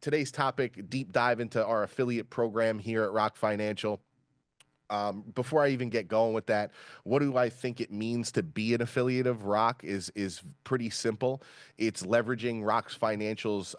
today's topic, deep dive into our affiliate program here at ROK Financial. Before I even get going with that, what do I think it means to be an affiliate of ROK is pretty simple. It's leveraging ROK Financial's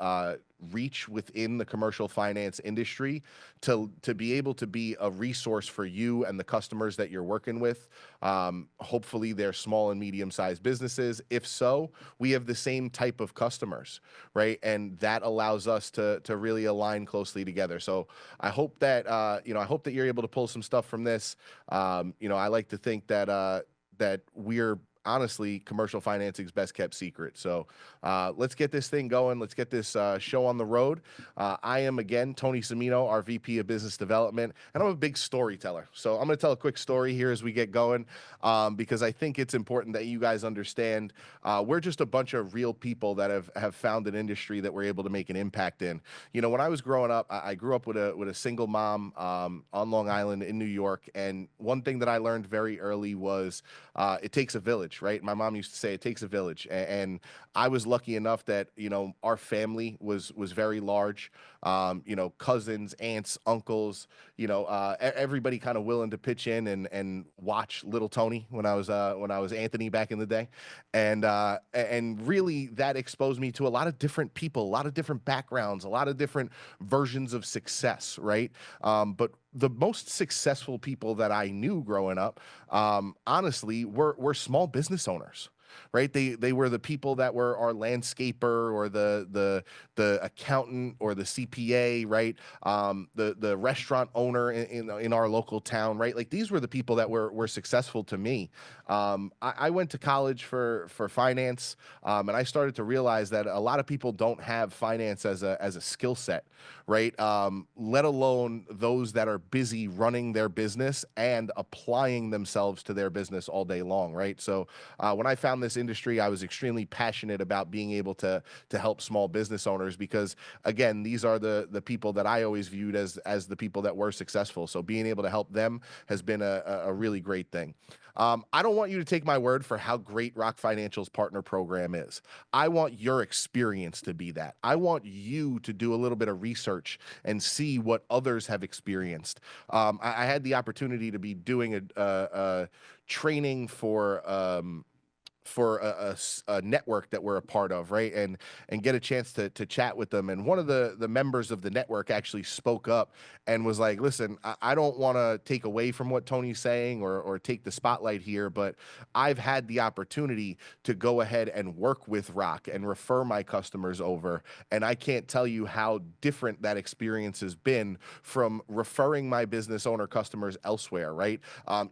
reach within the commercial finance industry to be able to be a resource for you and the customers that you're working with. Hopefully, they're small and medium-sized businesses. If so, we have the same type of customers, right? And that allows us to really align closely together. So I hope that I hope that you're able to pull some stuff from this. I like to think that that we're honestly commercial financing's best kept secret. So let's get this thing going. Let's get this show on the road. I am, again, Tony Cimino, our VP of Business Development, and I'm a big storyteller. So I'm going to tell a quick story here as we get going, because I think it's important that you guys understand we're just a bunch of real people that have found an industry that we're able to make an impact in. When I was growing up, I grew up with a single mom on Long Island in New York, and one thing that I learned very early was it takes a village, right? My mom used to say it takes a village, and I was lucky enough that our family was very large. Cousins, aunts, uncles, everybody kind of willing to pitch in and watch little Tony when I was Anthony back in the day, and really that exposed me to a lot of different people, a lot of different backgrounds, a lot of different versions of success, right? But the most successful people that I knew growing up, honestly, were small business owners, right? They were the people that were our landscaper or the accountant or the CPA, right? The restaurant owner in our local town, right? Like, these were the people that were successful to me. I went to college for finance, and I started to realize that a lot of people don't have finance as a skill set, right? Let alone those that are busy running their business and applying themselves to their business all day long, right? So when I found this industry, I was extremely passionate about being able to help small business owners because, again, these are the people that I always viewed as the people that were successful. So being able to help them has been a really great thing. I don't want you to take my word for how great ROK Financial's partner program is. I want your experience to be that. I want you to do a little bit of research and see what others have experienced. I had the opportunity to be doing a training for a network that we're a part of, right? And get a chance to chat with them. And one of the members of the network actually spoke up and was like, listen, I don't want to take away from what Tony's saying or take the spotlight here, but I've had the opportunity to go ahead and work with ROK and refer my customers over. And I can't tell you how different that experience has been from referring my business owner customers elsewhere, right?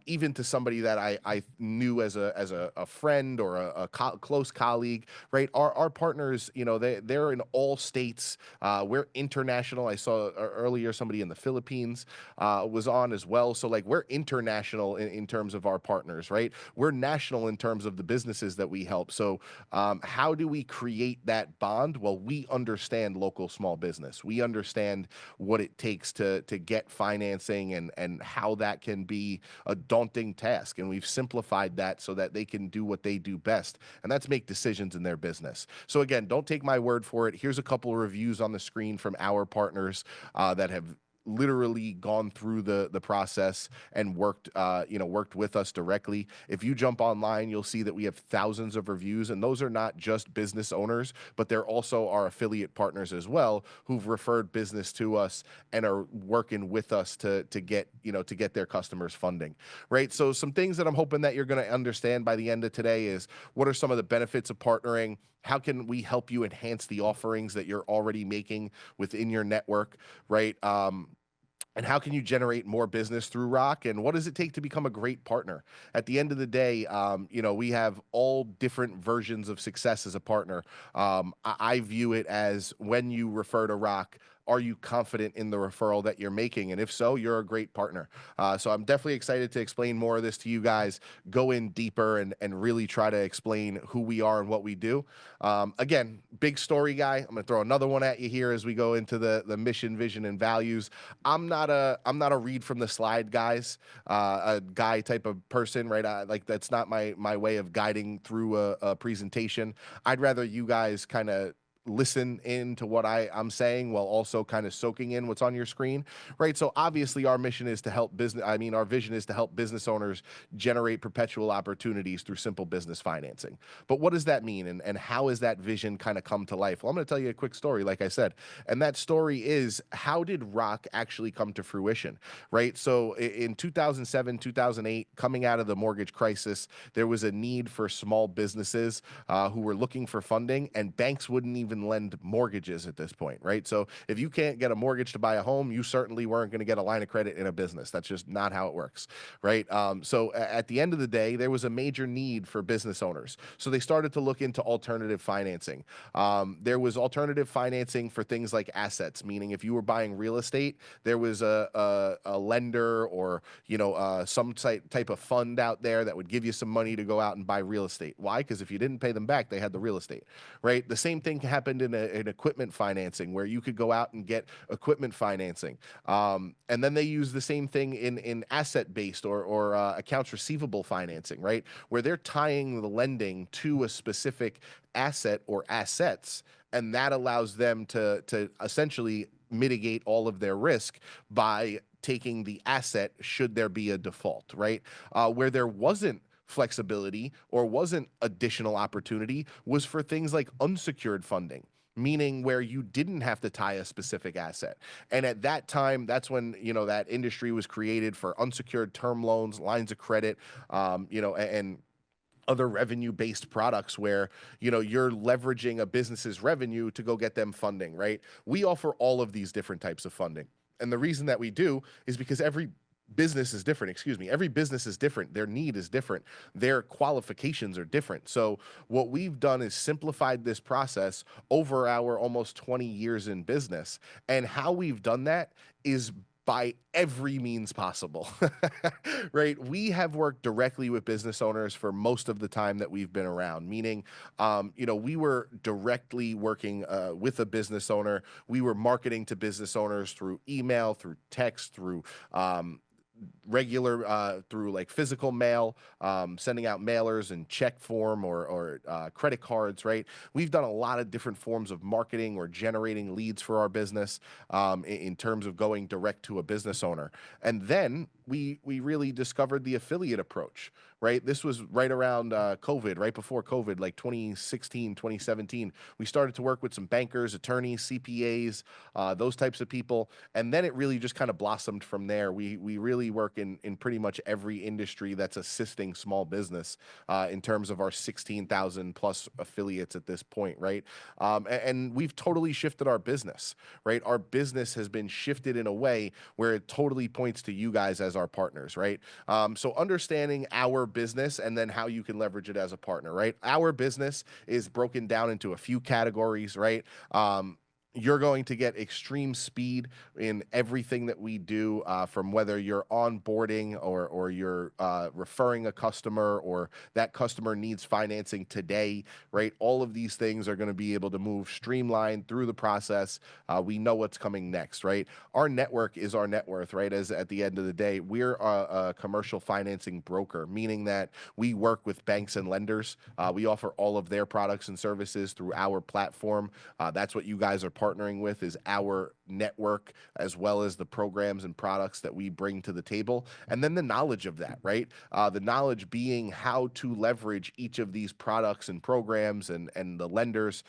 Even to somebody that I knew as a friend or a close colleague, right? Our partners, they're in all states. We're international. I saw earlier somebody in the Philippines was on as well. So, like, we're international in terms of our partners, right? We're national in terms of the businesses that we help. So how do we create that bond? Well, we understand local small business. We understand what it takes to get financing and how that can be a daunting task. And we've simplified that so that they can do what they do best, and that's make decisions in their business. So again, don't take my word for it. Here's a couple of reviews on the screen from our partners that have literally gone through the process and worked with us directly. If you jump online, you'll see that we have thousands of reviews, and those are not just business owners, but they're also our affiliate partners as well, who've referred business to us and are working with us to get their customers funding, right? So some things that I'm hoping that you're going to understand by the end of today is, what are some of the benefits of partnering? How can we help you enhance the offerings that you're already making within your network, right? And how can you generate more business through ROK? And what does it take to become a great partner? At the end of the day, we have all different versions of success as a partner. I view it as, when you refer to ROK, are you confident in the referral that you're making? And if so, you're a great partner. So I'm definitely excited to explain more of this to you guys, go in deeper and really try to explain who we are and what we do. Again, big story guy. I'm going to throw another one at you here as we go into the mission, vision, and values. I'm not a read from the slide guys, a guy type of person, right? That's not my way of guiding through a presentation. I'd rather you guys kind of listen into what I'm saying while also kind of soaking in what's on your screen, right? So obviously our mission is to help business, I mean, our vision is to help business owners generate perpetual opportunities through simple business financing. But what does that mean? And how has that vision kind of come to life? Well, I'm going to tell you a quick story, like I said. And that story is, how did ROK actually come to fruition, right? So in 2007, 2008, coming out of the mortgage crisis, there was a need for small businesses who were looking for funding, and banks wouldn't even lend mortgages at this point, right? So if you can't get a mortgage to buy a home, you certainly weren't going to get a line of credit in a business. That's just not how it works, right? So at the end of the day, there was a major need for business owners. So they started to look into alternative financing. There was alternative financing for things like assets, meaning if you were buying real estate, there was a lender or some type of fund out there that would give you some money to go out and buy real estate. Why? Because if you didn't pay them back, they had the real estate, right? The same thing happened in equipment financing, where you could go out and get equipment financing. And then they use the same thing in asset based or accounts receivable financing, right? Where they're tying the lending to a specific asset or assets, and that allows them to essentially mitigate all of their risk by taking the asset should there be a default, right? Where there wasn't flexibility or wasn't additional opportunity was for things like unsecured funding, meaning where you didn't have to tie a specific asset. And at that time, that's when, that industry was created for unsecured term loans, lines of credit, and other revenue-based products where you're leveraging a business's revenue to go get them funding, right? We offer all of these different types of funding, and the reason that we do is because every business is different. Excuse me, every business is different, their need is different, their qualifications are different. So what we've done is simplified this process over our almost 20 years in business, and how we've done that is by every means possible. Right? We have worked directly with business owners for most of the time that we've been around, meaning, we were directly working with a business owner. We were marketing to business owners through email, through text, through regular through like physical mail, sending out mailers and check form or credit cards, right? We've done a lot of different forms of marketing or generating leads for our business in terms of going direct to a business owner. And then we really discovered the affiliate approach, right? This was right around COVID, right before COVID, like 2016, 2017. We started to work with some bankers, attorneys, CPAs, those types of people. And then it really just kind of blossomed from there. We really work in pretty much every industry that's assisting small business in terms of our 16,000 plus affiliates at this point, right? And we've totally shifted our business, right? Our business has been shifted in a way where it totally points to you guys as our partners, right? So understanding our business and then how you can leverage it as a partner, right? Our business is broken down into a few categories, right? You're going to get extreme speed in everything that we do, from whether you're onboarding or you're referring a customer or that customer needs financing today, right? All of these things are going to be able to move streamlined through the process. We know what's coming next, right? Our network is our net worth, right? As at the end of the day, we're a commercial financing broker, meaning that we work with banks and lenders. We offer all of their products and services through our platform. That's what you guys are partnering with, is our network, as well as the programs and products that we bring to the table. And then the knowledge of that, right? The knowledge being how to leverage each of these products and programs and the lenders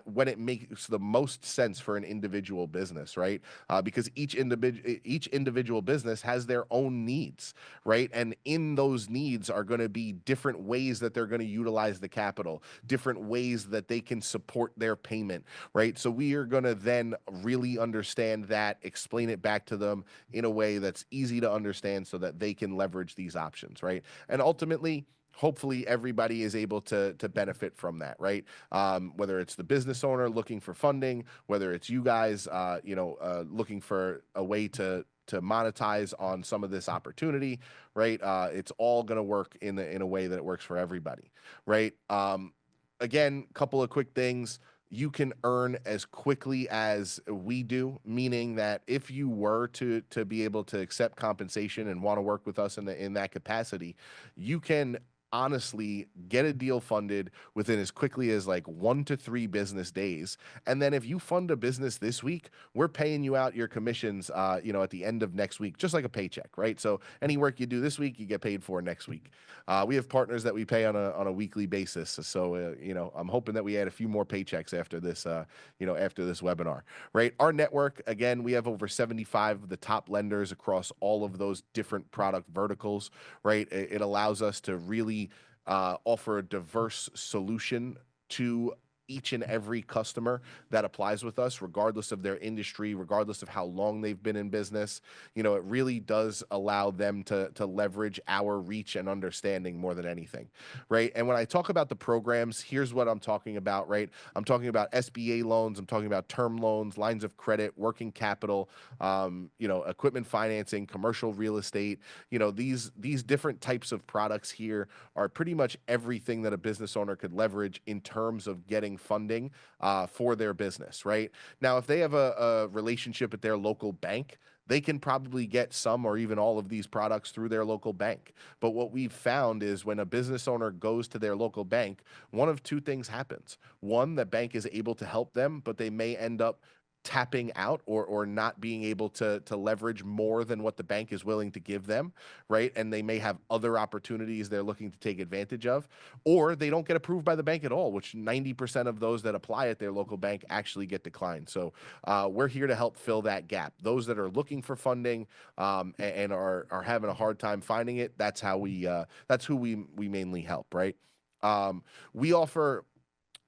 when it makes the most sense for an individual business, right? Because each individual business has their own needs, right? And in those needs are going to be different ways that they're going to utilize the capital, different ways that they can support their payment, right? So we are going to then really understand that, explain it back to them in a way that's easy to understand so that they can leverage these options, right? And ultimately, hopefully everybody is able to benefit from that, right? Whether it's the business owner looking for funding, whether it's you guys, looking for a way to monetize on some of this opportunity, right? It's all going to work in a way that it works for everybody, right? Again, couple of quick things. You can earn as quickly as we do, meaning that if you were to be able to accept compensation and want to work with us in that capacity, you can honestly get a deal funded within as quickly as like 1 to 3 business days. And then if you fund a business this week, we're paying you out your commissions, at the end of next week, just like a paycheck, right? So any work you do this week, you get paid for next week. We have partners that we pay on a weekly basis. So, I'm hoping that we add a few more paychecks after this webinar, right? Our network, again, we have over 75 of the top lenders across all of those different product verticals, right? It allows us to really offer a diverse solution to each and every customer that applies with us, regardless of their industry, regardless of how long they've been in business. It really does allow them to leverage our reach and understanding more than anything, right? And when I talk about the programs, here's what I'm talking about, right? I'm talking about SBA loans, I'm talking about term loans, lines of credit, working capital, equipment financing, commercial real estate. These different types of products here are pretty much everything that a business owner could leverage in terms of getting funding for their business, right? Now, if they have a relationship with their local bank, they can probably get some or even all of these products through their local bank. But what we've found is when a business owner goes to their local bank, one of two things happens. One, the bank is able to help them, but they may end up tapping out or not being able to leverage more than what the bank is willing to give them, right? And they may have other opportunities they're looking to take advantage of, or they don't get approved by the bank at all, which 90% of those that apply at their local bank actually get declined. So we're here to help fill that gap. Those that are looking for funding and are having a hard time finding it, that's who we mainly help, right? We offer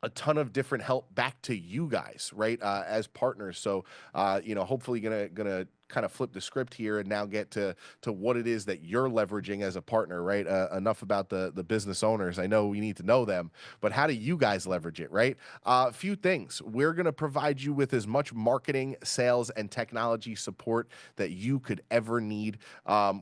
a ton of different help back to you guys, right? As partners. So, hopefully gonna kind of flip the script here and now get to what it is that you're leveraging as a partner, right? Enough about the business owners. I know we need to know them, but how do you guys leverage it, right? A few things. We're gonna provide you with as much marketing, sales, and technology support that you could ever need.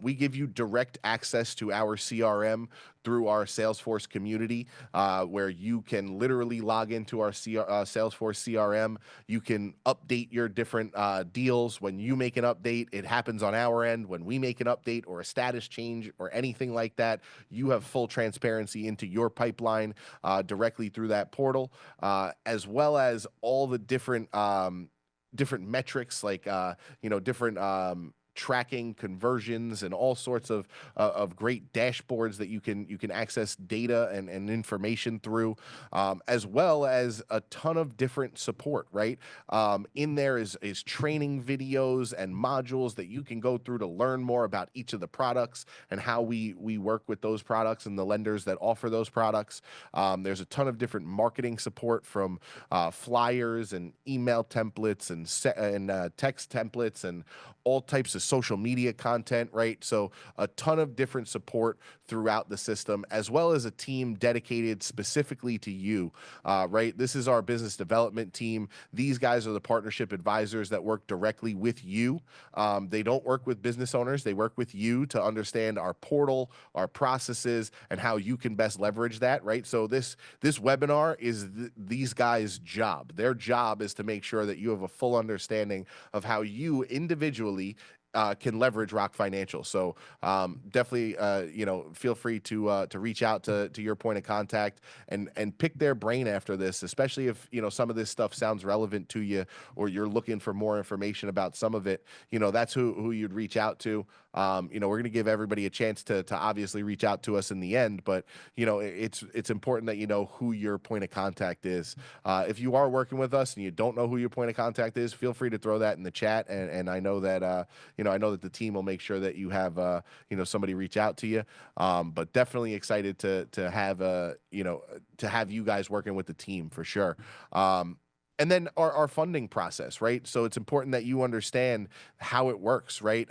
We give you direct access to our CRM through our Salesforce community, where you can literally log into our Salesforce CRM. You can update your different deals. When you make an update, it happens on our end. When we make an update or a status change or anything like that, you have full transparency into your pipeline directly through that portal, as well as all the different metrics like different tracking conversions and all sorts of great dashboards that you can access data and information through, as well as a ton of different support, right? In there is training videos and modules that you can go through to learn more about each of the products and how we work with those products and the lenders that offer those products. There's a ton of different marketing support from flyers and email templates and text templates and all types of social media content, right? So a ton of different support throughout the system, as well as a team dedicated specifically to you, right? This is our business development team. These guys are the partnership advisors that work directly with you. They don't work with business owners. They work with you to understand our portal, our processes, and how you can best leverage that, right? So this webinar is these guys' job. Their job is to make sure that you have a full understanding of how you individually can leverage ROK Financial. So definitely, feel free to reach out to your point of contact and pick their brain after this, especially if some of this stuff sounds relevant to you or you're looking for more information about some of it. That's who you'd reach out to. We're going to give everybody a chance to obviously reach out to us in the end, but it's important that you know who your point of contact is. If you are working with us and you don't know who your point of contact is, feel free to throw that in the chat, and I know that I know that the team will make sure that you have somebody reach out to you. But definitely excited to have you guys working with the team for sure. And then our funding process, right? So it's important that you understand how it works, right?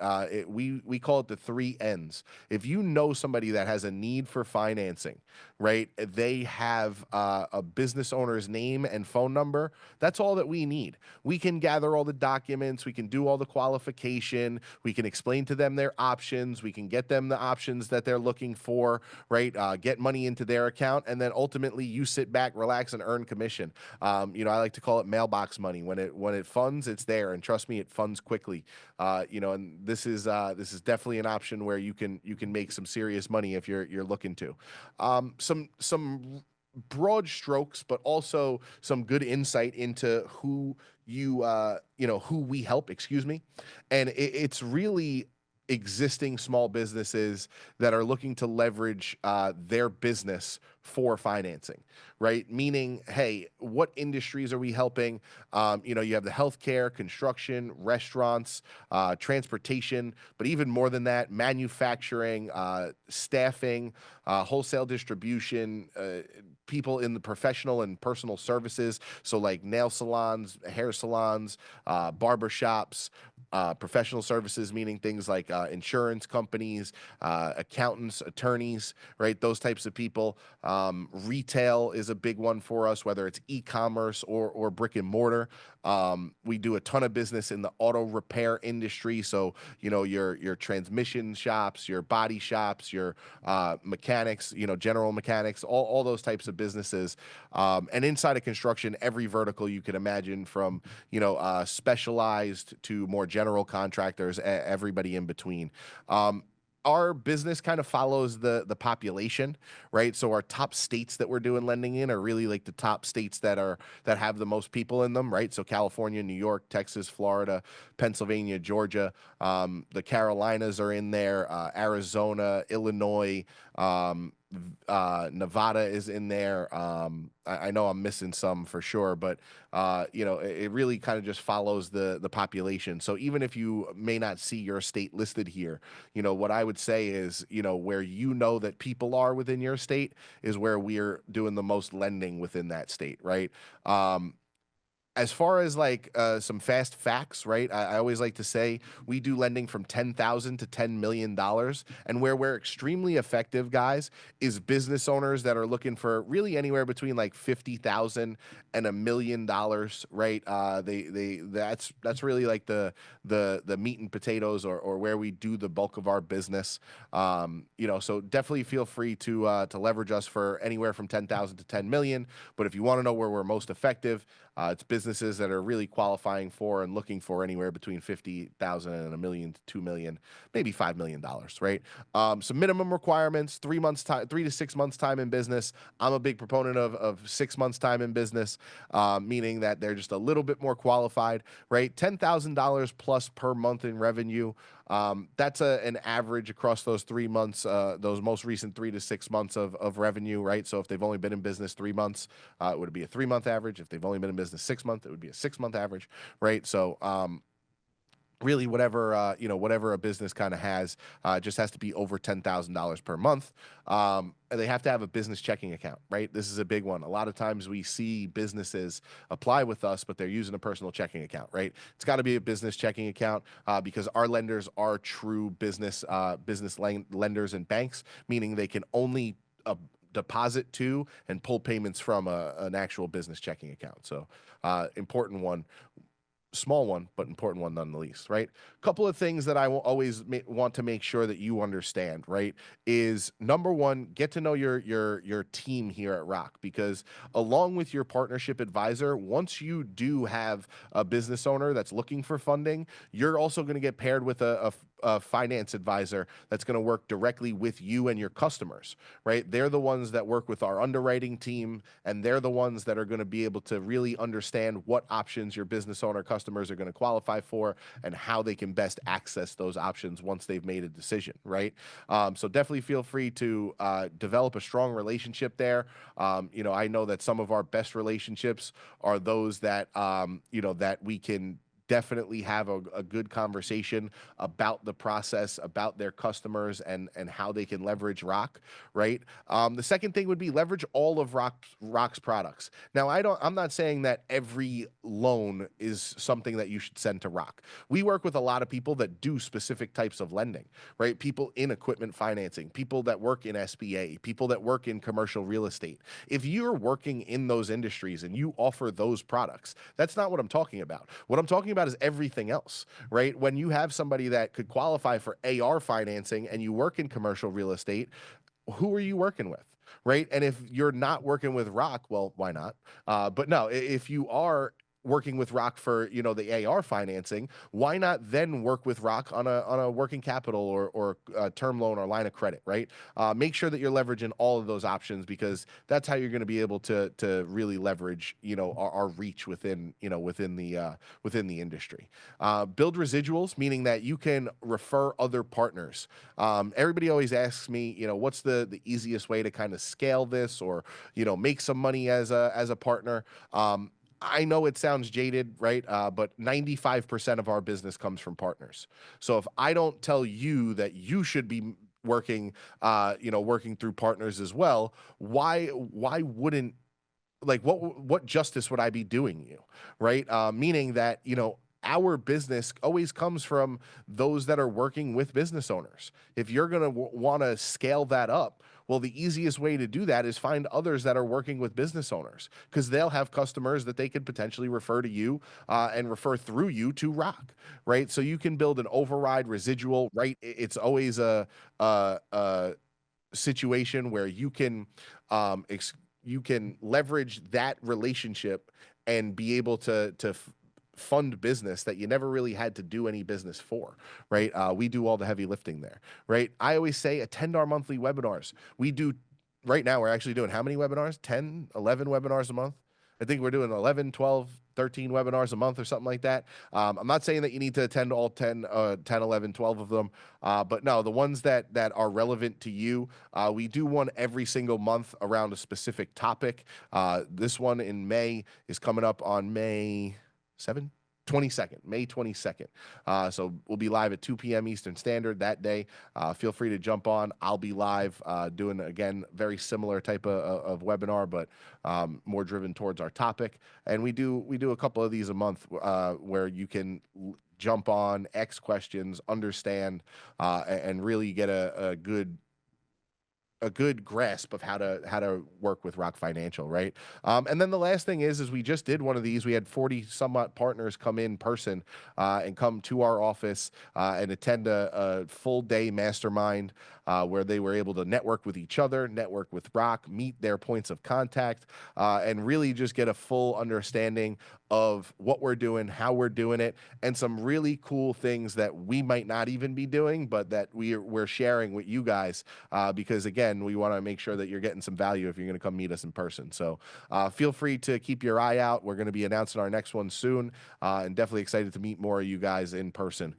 We call it the 3 N's. If you know somebody that has a need for financing, right? They have a business owner's name and phone number. That's all that we need. We can gather all the documents. We can do all the qualification. We can explain to them their options. We can get them the options that they're looking for, right? Get money into their account, and then ultimately you sit back, relax, and earn commission. I like to call call it mailbox money. When it funds, it's there, and trust me, it funds quickly. And this is definitely an option where you can make some serious money if you're looking to. Some broad strokes, but also some good insight into who who we help. Excuse me, and it's really existing small businesses that are looking to leverage their business for financing, right? Meaning, hey, what industries are we helping? You have the healthcare, construction, restaurants, transportation, but even more than that, manufacturing, staffing, wholesale distribution, people in the professional and personal services. So, like nail salons, hair salons, barber shops, professional services, meaning things like insurance companies, accountants, attorneys, right? Those types of people. Retail is a big one for us, whether it's e-commerce or brick and mortar. We do a ton of business in the auto repair industry. So, your transmission shops, your body shops, your mechanics, general mechanics, all those types of businesses. And inside of construction, every vertical you can imagine, from specialized to more general contractors, everybody in between. Our business kind of follows the population, right? So our top states that we're doing lending in are really like the top states that have the most people in them, right? So California, New York, Texas, Florida, Pennsylvania, Georgia, the Carolinas are in there, Arizona, Illinois, Nevada is in there. I know I'm missing some for sure, but it really kind of just follows the population. So even if you may not see your state listed here, what I would say is, where that people are within your state is where we're doing the most lending within that state, right? As far as like some fast facts, right? I always like to say we do lending from 10,000 to $10 million, and where we're extremely effective, guys, is business owners that are looking for really anywhere between like 50,000 and $1 million, right? That's really like the meat and potatoes, or where we do the bulk of our business. So definitely feel free to leverage us for anywhere from 10,000 to 10 million. But if you want to know where we're most effective, it's businesses that are really qualifying for and looking for anywhere between 50,000 and $1 million to 2 million, maybe $5 million, right? Some minimum requirements: 3 months time, 3 to 6 months time in business. I'm a big proponent of 6 months time in business, meaning that they're just a little bit more qualified, right? $10,000 plus per month in revenue. That's an average across those 3 months, those most recent 3 to 6 months of revenue, right? So if they've only been in business 3 months, it would be a 3 month average. If they've only been in business 6 months, it would be a 6 month average, right? So really whatever a business kind of has, just has to be over $10,000 per month. And they have to have a business checking account, right? This is a big one. A lot of times we see businesses apply with us, but they're using a personal checking account, right? It's got to be a business checking account, because our lenders are true business lenders and banks, meaning they can only deposit to and pull payments from an actual business checking account. So important one. Small one, but important one nonetheless, right? Couple of things that I will always want to make sure that you understand, right? Is number one, get to know your team here at ROK, because along with your partnership advisor, once you do have a business owner that's looking for funding, you're also going to get paired with a finance advisor that's going to work directly with you and your customers, right? They're the ones that work with our underwriting team, and they're the ones that are going to be able to really understand what options your business owner customers are going to qualify for and how they can best access those options once they've made a decision, right? So definitely feel free to develop a strong relationship there. I know that some of our best relationships are those that that we can definitely have a good conversation about the process, about their customers, and how they can leverage ROK, right? The second thing would be leverage all of ROK's products. Now, I'm not saying that every loan is something that you should send to ROK. We work with a lot of people that do specific types of lending, right? People in equipment financing, people that work in SBA, people that work in commercial real estate. If you're working in those industries and you offer those products, that's not what I'm talking about. What I'm talking about is everything else, right? When you have somebody that could qualify for AR financing and you work in commercial real estate, who are you working with? Right. And if you're not working with ROK, well, why not? But no, if you are working with ROK for, the AR financing, why not then work with ROK on a working capital or term loan or line of credit, right? Make sure that you're leveraging all of those options, because that's how you're going to be able to really leverage, our reach within the industry. Build residuals, meaning that you can refer other partners. Everybody always asks me, what's the easiest way to kind of scale this, or make some money as a partner. I know it sounds jaded, right? But 95% of our business comes from partners. So if I don't tell you that you should be working through partners as well, why wouldn't, like, what justice would I be doing you, right? Meaning that, our business always comes from those that are working with business owners. If you're going to want to scale that up, well, the easiest way to do that is find others that are working with business owners, because they'll have customers that they could potentially refer to you, and refer through you to ROK, right? So you can build an override residual, right? It's always a situation where you can leverage that relationship and be able to fund business that you never really had to do any business for, right? We do all the heavy lifting there, right? I always say attend our monthly webinars. We do right now. We're actually doing how many webinars? 10, 11 webinars a month. I think we're doing 11, 12, 13 webinars a month or something like that. I'm not saying that you need to attend all 10, 10, 11, 12 of them. But no, the ones that are relevant to you, we do one every single month around a specific topic. This one in May is coming up on May 7th. 22nd, May 22nd. So we'll be live at 2 p.m. Eastern Standard that day. Feel free to jump on. I'll be live doing, again, very similar type of webinar, but more driven towards our topic. And we do a couple of these a month where you can jump on, X questions, understand, and really get a good grasp of how to work with ROK Financial, right? And then the last thing is we just did one of these. We had 40 somewhat partners come in person and come to our office and attend a full day mastermind where they were able to network with each other, network with ROK, meet their points of contact, and really just get a full understanding of what we're doing, how we're doing it, and some really cool things that we might not even be doing, but that we're sharing with you guys, because again, we want to make sure that you're getting some value if you're going to come meet us in person. So feel free to keep your eye out. We're going to be announcing our next one soon, and definitely excited to meet more of you guys in person.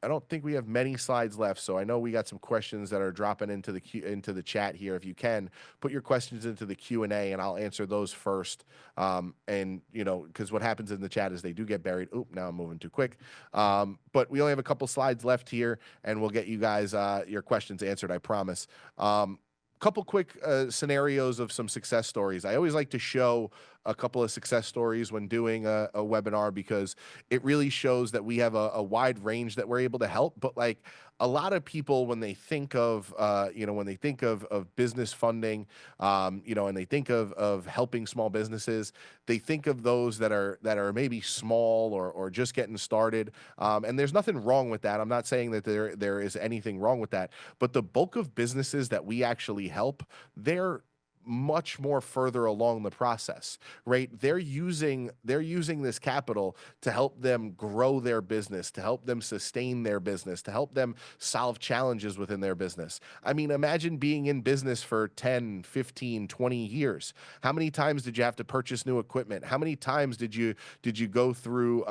I don't think we have many slides left, so I know we got some questions that are dropping into the chat here. If you can put your questions into the Q&A, and I'll answer those first. And because what happens in the chat is they do get buried. Oop, now I'm moving too quick. But we only have a couple slides left here, and we'll get you guys your questions answered, I promise. Couple quick scenarios of some success stories. I always like to show a couple of success stories when doing a webinar, because it really shows that we have a wide range that we're able to help. But like a lot of people, when they think of business funding, and they think of helping small businesses, they think of those that are maybe small or just getting started. And there's nothing wrong with that. I'm not saying that there is anything wrong with that. But the bulk of businesses that we actually help, they're much more further along the process, right? They're using this capital to help them grow their business, to help them sustain their business, to help them solve challenges within their business. I mean, imagine being in business for 10, 15, 20 years. How many times did you have to purchase new equipment? How many times did you go through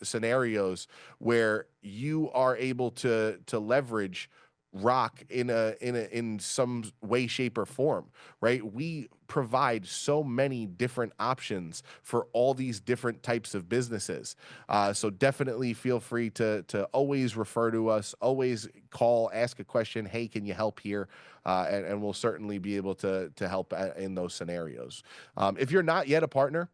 scenarios where you are able to leverage ROK in some way, shape, or form, right? We provide so many different options for all these different types of businesses. So definitely feel free to always refer to us, always call, ask a question. Hey, can you help here? And we'll certainly be able to help in those scenarios. If you're not yet a partner,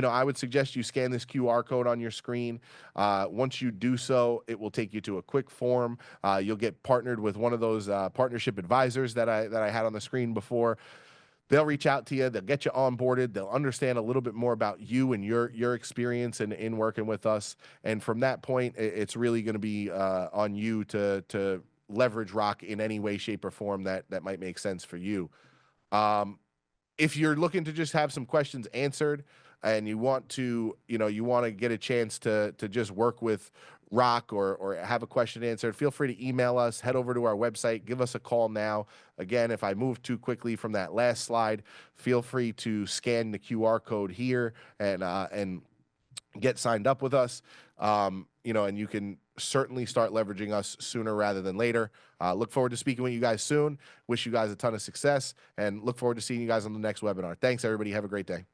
I would suggest you scan this QR code on your screen. Once you do so, it will take you to a quick form. You'll get partnered with one of those partnership advisors that I had on the screen before. They'll reach out to you. They'll get you onboarded. They'll understand a little bit more about you and your experience in working with us. And from that point, it's really going to be on you to leverage ROK in any way, shape, or form that might make sense for you. if you're looking to just have some questions answered and you want to, you want to get a chance to just work with Rock or have a question answered, feel free to email us, head over to our website, give us a call now. Again, if I move too quickly from that last slide, feel free to scan the QR code here and get signed up with us. And you can certainly start leveraging us sooner rather than later. Look forward to speaking with you guys soon. Wish you guys a ton of success and look forward to seeing you guys on the next webinar. Thanks, everybody. Have a great day.